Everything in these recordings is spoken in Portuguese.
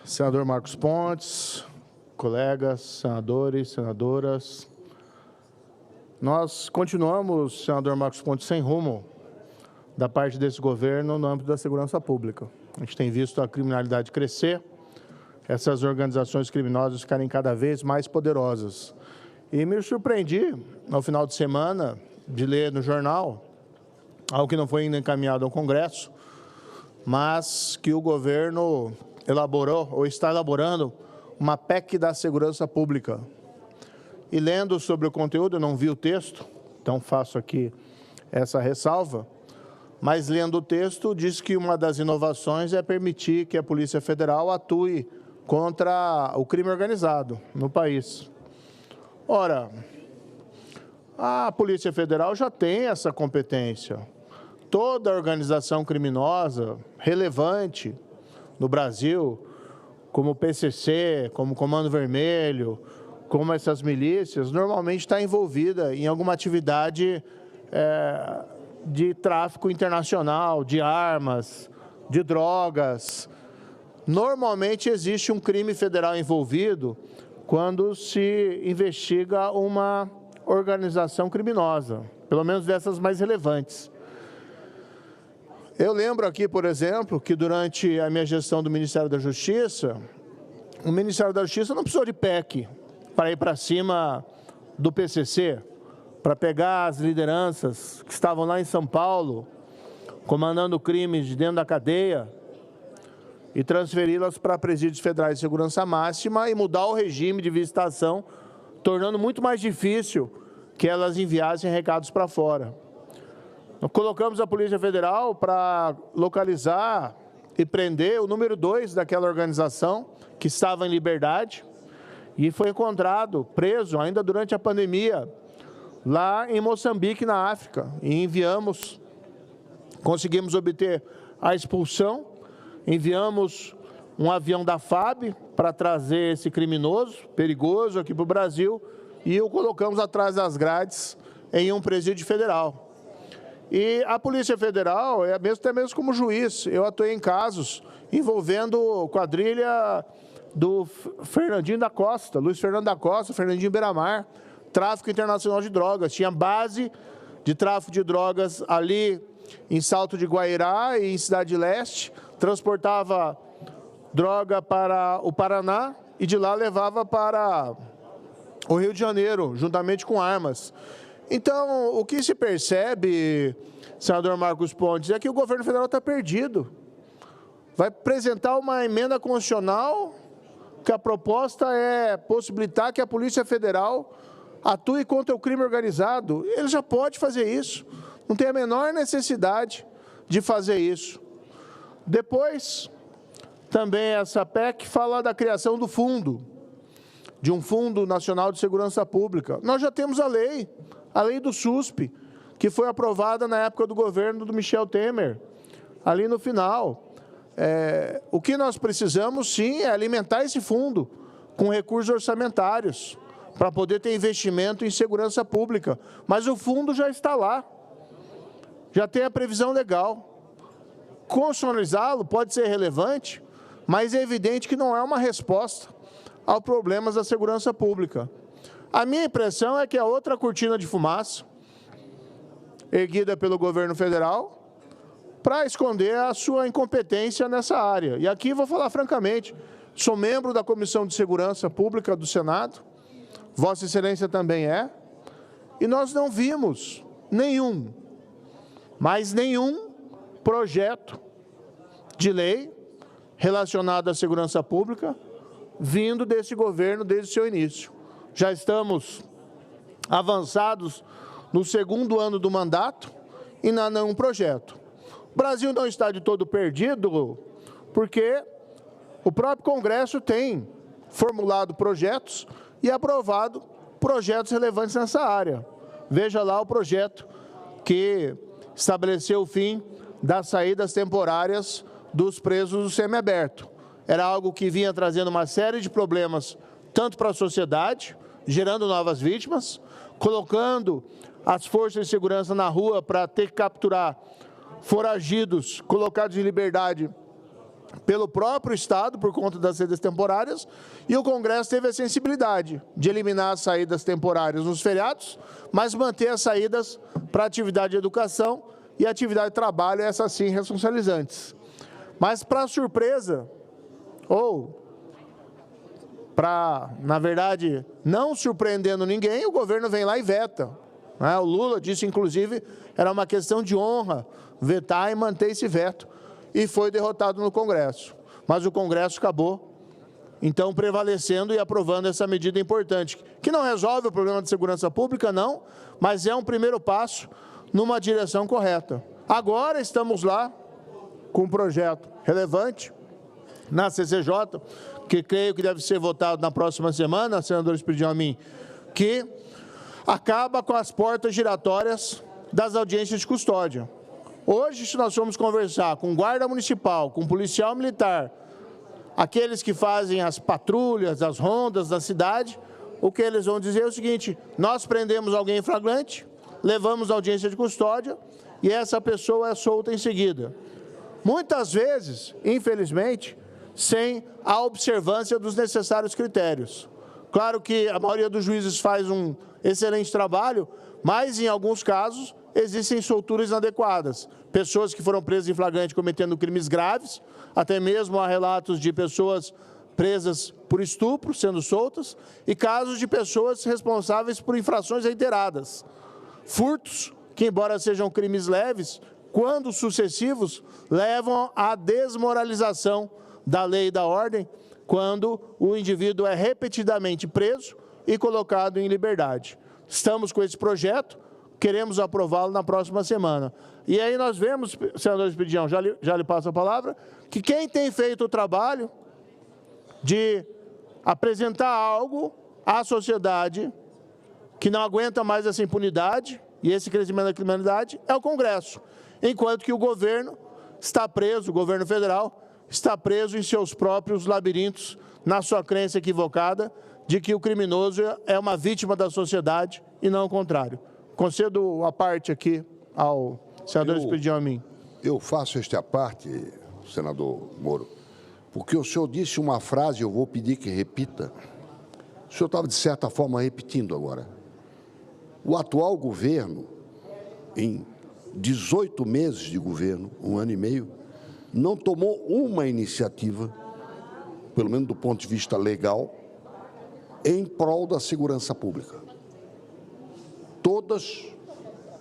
Senador Marcos Pontes, colegas, senadores, senadoras, nós continuamos, senador Marcos Pontes, sem rumo da parte desse governo no âmbito da segurança pública. A gente tem visto a criminalidade crescer, essas organizações criminosas ficarem cada vez mais poderosas. E me surpreendi, no final de semana, de ler no jornal, algo que não foi ainda encaminhado ao Congresso, mas que o governo elaborou ou está elaborando uma PEC da segurança pública. E lendo sobre o conteúdo, eu não vi o texto, então faço aqui essa ressalva, mas lendo o texto, diz que uma das inovações é permitir que a Polícia Federal atue contra o crime organizado no país. Ora, a Polícia Federal já tem essa competência. Toda organização criminosa relevante no Brasil, como o PCC, como o Comando Vermelho, como essas milícias, normalmente está envolvida em alguma atividade de tráfico internacional, de armas, de drogas. Normalmente existe um crime federal envolvido quando se investiga uma organização criminosa, pelo menos dessas mais relevantes. Eu lembro aqui, por exemplo, que durante a minha gestão do Ministério da Justiça, o Ministério da Justiça não precisou de PEC para ir para cima do PCC, para pegar as lideranças que estavam lá em São Paulo, comandando crimes de dentro da cadeia, e transferi-las para presídios federais de segurança máxima e mudar o regime de visitação, tornando muito mais difícil que elas enviassem recados para fora. Nós colocamos a Polícia Federal para localizar e prender o número 2 daquela organização, que estava em liberdade, e foi encontrado, preso, ainda durante a pandemia, lá em Moçambique, na África. E conseguimos obter a expulsão, enviamos um avião da FAB para trazer esse criminoso, perigoso, aqui para o Brasil, e o colocamos atrás das grades em um presídio federal. E a Polícia Federal, até mesmo como juiz, eu atuei em casos envolvendo quadrilha do Fernandinho da Costa, Luiz Fernando da Costa, Fernandinho Beiramar, tráfico internacional de drogas. Tinha base de tráfico de drogas ali em Salto de Guairá e em Cidade Leste, transportava droga para o Paraná e de lá levava para o Rio de Janeiro, juntamente com armas. Então, o que se percebe, senador Marcos Pontes, é que o governo federal está perdido. Vai apresentar uma emenda constitucional que a proposta é possibilitar que a Polícia Federal atue contra o crime organizado. Ele já pode fazer isso, não tem a menor necessidade de fazer isso. Depois, também essa PEC fala da criação do fundo, de um Fundo Nacional de Segurança Pública. Nós já temos a lei do SUSP, que foi aprovada na época do governo do Michel Temer, ali no final. O que nós precisamos, sim, é alimentar esse fundo com recursos orçamentários, para poder ter investimento em segurança pública. Mas o fundo já está lá, já tem a previsão legal. Constitucionalizá-lo pode ser relevante, mas é evidente que não é uma resposta aos problemas da segurança pública. A minha impressão é que é outra cortina de fumaça, erguida pelo governo federal, para esconder a sua incompetência nessa área. E aqui vou falar francamente, sou membro da Comissão de Segurança Pública do Senado, Vossa Excelência também é, e nós não vimos nenhum projeto de lei relacionado à segurança pública vindo desse governo desde o seu início. Já estamos avançados no segundo ano do mandato e não há nenhum projeto. O Brasil não está de todo perdido, porque o próprio Congresso tem formulado projetos e aprovado projetos relevantes nessa área. Veja lá o projeto que estabeleceu o fim das saídas temporárias dos presos do semiaberto. Era algo que vinha trazendo uma série de problemas, tanto para a sociedade, gerando novas vítimas, colocando as forças de segurança na rua para ter que capturar foragidos colocados em liberdade pelo próprio Estado, por conta das saídas temporárias, e o Congresso teve a sensibilidade de eliminar as saídas temporárias nos feriados, mas manter as saídas para atividade de educação e atividade de trabalho, essas sim responsabilizantes. Mas, para surpresa, ou para, na verdade, não surpreendendo ninguém, o governo vem lá e veta. O Lula disse, inclusive, era uma questão de honra vetar e manter esse veto, e foi derrotado no Congresso. Mas o Congresso acabou, então, prevalecendo e aprovando essa medida importante, que não resolve o problema de segurança pública, não, mas é um primeiro passo numa direção correta. Agora estamos lá com um projeto relevante na CCJ, que creio que deve ser votado na próxima semana, senadores pediam a mim, que acaba com as portas giratórias das audiências de custódia. Hoje, se nós formos conversar com guarda municipal, com policial militar, aqueles que fazem as patrulhas, as rondas da cidade, o que eles vão dizer é o seguinte: nós prendemos alguém em flagrante, levamos à audiência de custódia e essa pessoa é solta em seguida. Muitas vezes, infelizmente, sem a observância dos necessários critérios. Claro que a maioria dos juízes faz um excelente trabalho, mas em alguns casos existem solturas inadequadas. Pessoas que foram presas em flagrante cometendo crimes graves, até mesmo há relatos de pessoas presas por estupro sendo soltas, e casos de pessoas responsáveis por infrações reiteradas. Furtos, que embora sejam crimes leves, quando sucessivos, levam à desmoralização da lei e da ordem, quando o indivíduo é repetidamente preso e colocado em liberdade. Estamos com esse projeto, queremos aprová-lo na próxima semana. E aí nós vemos, senador Esperidião, já lhe passo a palavra, que quem tem feito o trabalho de apresentar algo à sociedade que não aguenta mais essa impunidade e esse crescimento da criminalidade é o Congresso, enquanto que o governo está preso, o governo federal está preso em seus próprios labirintos, na sua crença equivocada de que o criminoso é uma vítima da sociedade e não o contrário. Concedo a parte aqui ao senador Esperidião a mim. Eu faço esta parte, senador Moro, porque o senhor disse uma frase, eu vou pedir que repita. O senhor estava, de certa forma, repetindo agora. O atual governo, em 18 meses de governo, 1 ano e meio, não tomou uma iniciativa, pelo menos do ponto de vista legal, em prol da segurança pública. Todas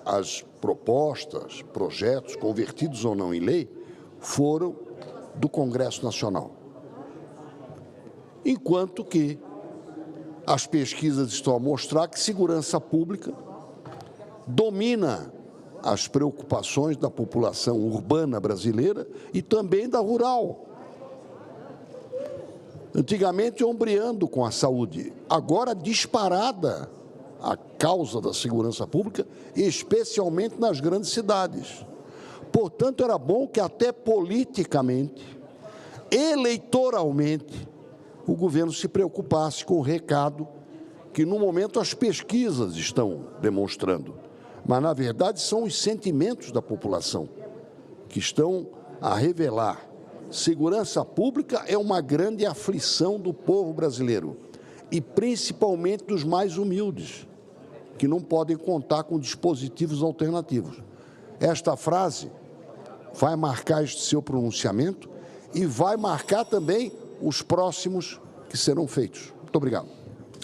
as propostas, projetos, convertidos ou não em lei, foram do Congresso Nacional. Enquanto que as pesquisas estão a mostrar que segurança pública domina as preocupações da população urbana brasileira e também da rural. Antigamente ombreando com a saúde, agora disparada a causa da segurança pública, especialmente nas grandes cidades. Portanto, era bom que até politicamente, eleitoralmente, o governo se preocupasse com o recado que, no momento, as pesquisas estão demonstrando. Mas, na verdade, são os sentimentos da população que estão a revelar. Segurança pública é uma grande aflição do povo brasileiro, e principalmente dos mais humildes, que não podem contar com dispositivos alternativos. Esta frase vai marcar este seu pronunciamento e vai marcar também os próximos que serão feitos. Muito obrigado.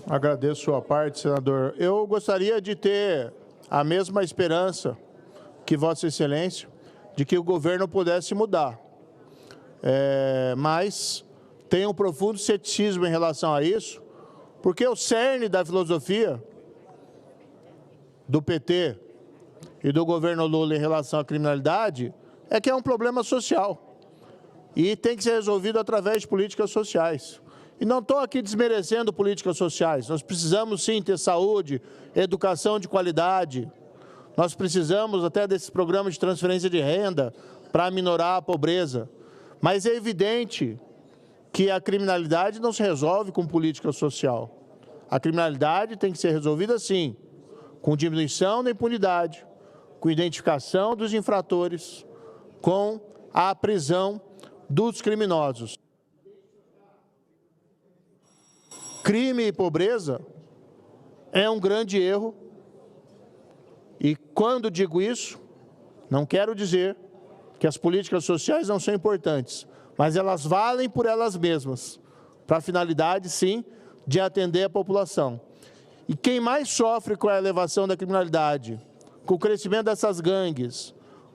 Agradeço a sua parte, senador. Eu gostaria de ter a mesma esperança que Vossa Excelência de que o governo pudesse mudar. Mas tenho um profundo ceticismo em relação a isso, porque o cerne da filosofia do PT e do governo Lula em relação à criminalidade é que é um problema social e tem que ser resolvido através de políticas sociais. E não estou aqui desmerecendo políticas sociais, nós precisamos sim ter saúde, educação de qualidade, nós precisamos até desses programas de transferência de renda para minorar a pobreza, mas é evidente que a criminalidade não se resolve com política social. A criminalidade tem que ser resolvida sim, com diminuição da impunidade, com identificação dos infratores, com a prisão dos criminosos. Crime e pobreza é um grande erro, e quando digo isso, não quero dizer que as políticas sociais não são importantes, mas elas valem por elas mesmas, para a finalidade, sim, de atender a população. E quem mais sofre com a elevação da criminalidade, com o crescimento dessas gangues,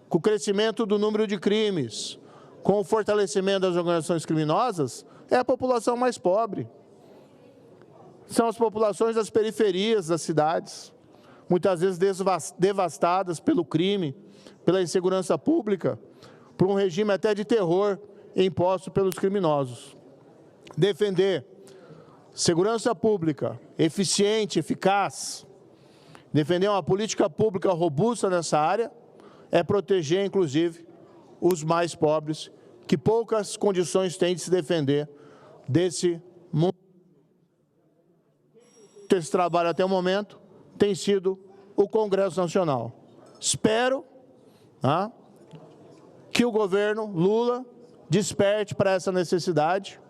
com o crescimento do número de crimes, com o fortalecimento das organizações criminosas, é a população mais pobre. São as populações das periferias das cidades, muitas vezes devastadas pelo crime, pela insegurança pública, por um regime até de terror imposto pelos criminosos. Defender segurança pública eficiente, eficaz, defender uma política pública robusta nessa área, é proteger, inclusive, os mais pobres, que poucas condições têm de se defender desse mundo. Esse trabalho até o momento tem sido o Congresso Nacional. Espero que o governo Lula desperte para essa necessidade